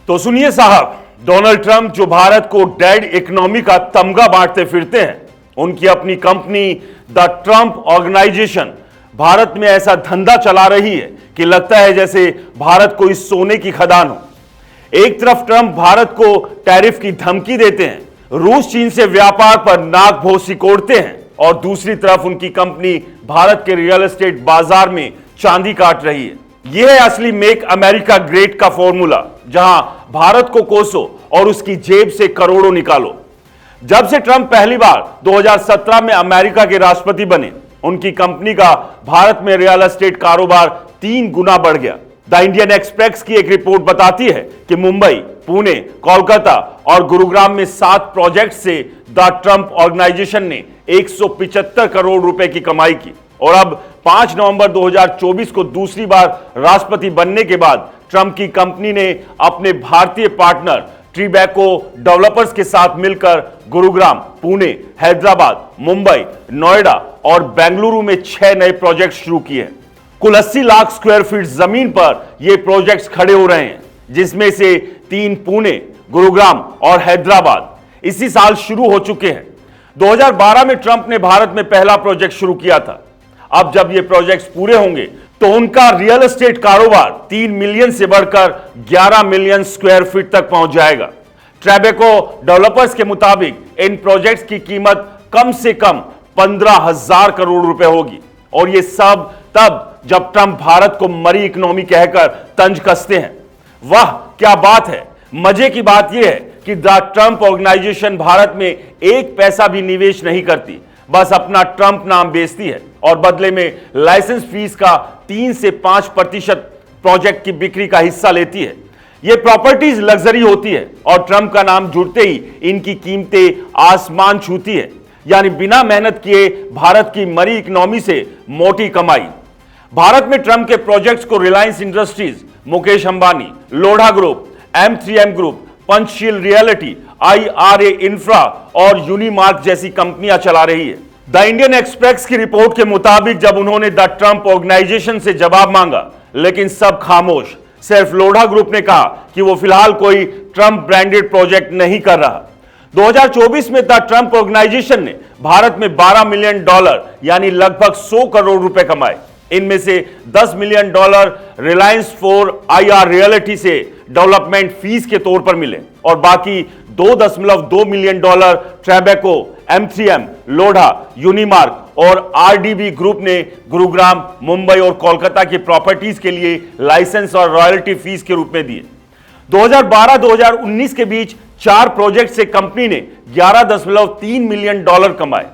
तो सुनिए साहब, डोनाल्ड ट्रंप जो भारत को डेड इकोनॉमी का तमगा बांटते फिरते हैं, उनकी अपनी company the Trump organization Bharat में ऐसा धंधा चला रही है कि लगता है जैसे भारत कोई सोने की खदान हो। एक तरफ ट्रंप भारत को टैरिफ की धमकी देते हैं, रूस चीन से व्यापार पर नाक भों सिकोड़ते हैं, और दूसरी तरफ उनकी कंपनी भारत के रियल एस्टेट बाजार में चांदी काट रही है। यह है असली मेक अमेरिका ग्रेट का फॉर्मूला, जहां भारत को कोसो और उसकी जेब से करोड़ों निकालो। जब से ट्रंप पहली बार 2017 में अमेरिका के राष्ट्रपति बने, उनकी कंपनी का भारत में रियल एस्टेट कारोबार 3 गुना बढ़ गया। द इंडियन एक्सप्रेस की एक रिपोर्ट बताती है कि मुंबई, पुणे, कोलकाता और गुरुग्राम में 7 प्रोजेक्ट से द ट्रंप ऑर्गेनाइजेशन ने 175 करोड़ रुपए की कमाई की। और अब 5 नवंबर 2024 को दूसरी बार राष्ट्रपति बनने के बाद ट्रंप की कंपनी ने अपने भारतीय पार्टनर ट्रिबैको डेवलपर्स के साथ मिलकर गुरुग्राम, पुणे, हैदराबाद, मुंबई, नोएडा और बेंगलुरु में 6 नए प्रोजेक्ट शुरू किए। कुल 80 लाख स्क्वायर फीट जमीन पर यह प्रोजेक्ट्स खड़े हो रहे हैं, जिसमें से 3 पुणे, गुरुग्राम और हैदराबाद इसी साल शुरू हो चुके हैं। 2012 में ट्रंप ने भारत में पहला प्रोजेक्ट शुरू किया था। अब जब ये प्रोजेक्ट्स पूरे होंगे तो उनका रियल एस्टेट कारोबार 3 मिलियन से बढ़कर 11 मिलियन स्क्वायर फीट तक पहुंच जाएगा। ट्रिबैको डेवलपर्स के मुताबिक इन प्रोजेक्ट्स की कीमत कम से कम 15,000 करोड़ रुपए होगी, और ये सब तब जब ट्रंप भारत को मरी इकोनॉमी कहकर तंज कसते हैं। वाह क्या बात है! मजे की बात यह है कि द ट्रंप ऑर्गेनाइजेशन भारत में एक पैसा भी निवेश नहीं करती, बस अपना ट्रंप नाम बेचती है और बदले में लाइसेंस फीस का 3 से 5% प्रोजेक्ट की बिक्री का हिस्सा लेती है। यह प्रॉपर्टीज लग्जरी होती है और ट्रंप का नाम जुड़ते ही इनकी कीमतें आसमान छूती है, यानी बिना मेहनत किए भारत की मरी इकोनॉमी से मोटी कमाई। भारत में ट्रंप के प्रोजेक्ट्स को Reliance industries, Mukesh Ambani, Lodha group, M3M group, Panchsheel reality, IRA infra और यूनिमार्क जैसी कंपनियां चला रही है। द इंडियन एक्सप्रेस की रिपोर्ट के मुताबिक जब उन्होंने द ट्रंप ऑर्गेनाइजेशन से जवाब मांगा, लेकिन सब खामोश। सिर्फ लोढ़ा ग्रुप ने कहा कि वो फिलहाल कोई ट्रंप ब्रांडेड प्रोजेक्ट नहीं कर रहा। 2024 में द ट्रंप ऑर्गेनाइजेशन ने भारत में $12 मिलियन यानी लगभग 100 करोड़ रुपए कमाए। इनमें से $10 million Reliance for IR reality से डेवलपमेंट फीस के तौर पर मिले, और बाकी $2.2 मिलियन ट्रिबैको, M3M, लोढ़ा, यूनिमार्क और RDB ग्रुप ने गुरुग्राम, मुंबई और कोलकाता की प्रॉपर्टीज के लिए लाइसेंस और रॉयल्टी फीस के रूप में दिए। 2012-2019 के बीच 4 प्रोजेक्ट से कंपनी ने $11.3 मिलियन कमाए।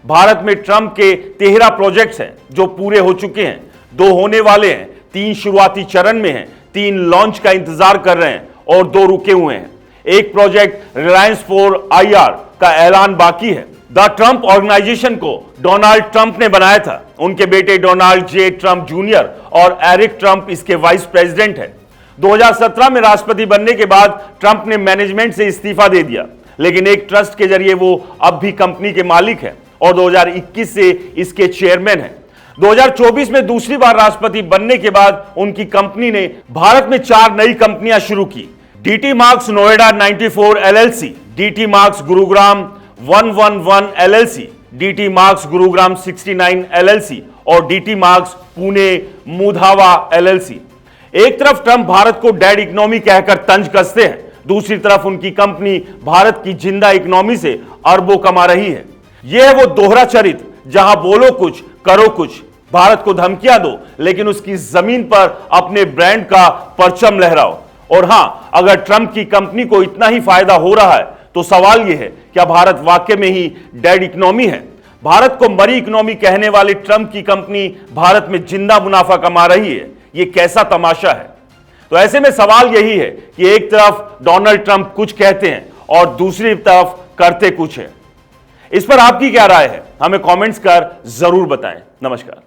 भारत में ट्रंप के 13 प्रोजेक्ट्स हैं जो पूरे हो चुके हैं, 2 होने वाले हैं, 3 शुरुआती चरण में हैं, 3 लॉन्च का इंतजार कर रहे हैं और 2 रुके हुए हैं। एक प्रोजेक्ट रिलायंस फॉर IR का ऐलान बाकी है। द ट्रंप ऑर्गेनाइजेशन को डोनाल्ड ट्रंप ने बनाया था। उनके बेटे डोनाल्ड J. ट्रंप जूनियर और एरिक ट्रंप इसके वाइस प्रेसिडेंट हैं। 2017 में राष्ट्रपति बनने के बाद ट्रंप ने मैनेजमेंट से इस्तीफा दे दिया, लेकिन एक ट्रस्ट के जरिए वो अब भी कंपनी के मालिक हैं और 2021 से इसके चेयरमैन हैं। 2024 में दूसरी बार राष्ट्रपति बनने के बाद उनकी कंपनी ने भारत में 4 नई कंपनियां शुरू की। DT marks Noida 94 LLC, DT marks Gurugram 111 LLC, DT marks Gurugram 69 LLC और DT मार्क्स पुणे मुधावा LLC। एक तरफ ट्रंप भारत को डेड इकोनॉमी कहकर तंज कसते हैं, दूसरी तरफ उनकी कंपनी भारत की जिंदा इकोनॉमी से अरबों कमा रही है। यह है वो दोहरा चरित्र जहां बोलो कुछ करो कुछ। भारत को धमकियां दो, लेकिन उसकी जमीन पर अपने ब्रांड का परचम लहराओ। और हां, अगर ट्रंप की कंपनी को इतना ही फायदा हो रहा है तो सवाल यह है, क्या भारत वाकई में ही डेड इकोनॉमी है? भारत को मरी इकोनॉमी कहने वाली ट्रंप की कंपनी भारत में जिंदा मुनाफा कमा रही है। यह कैसा तमाशा है? तो ऐसे में सवाल यही है कि एक तरफ डोनाल्ड ट्रंप कुछ कहते हैं और दूसरी तरफ करते कुछ है। इस पर आपकी क्या राय है? हमें कमेंट्स कर जरूर बताएं। नमस्कार।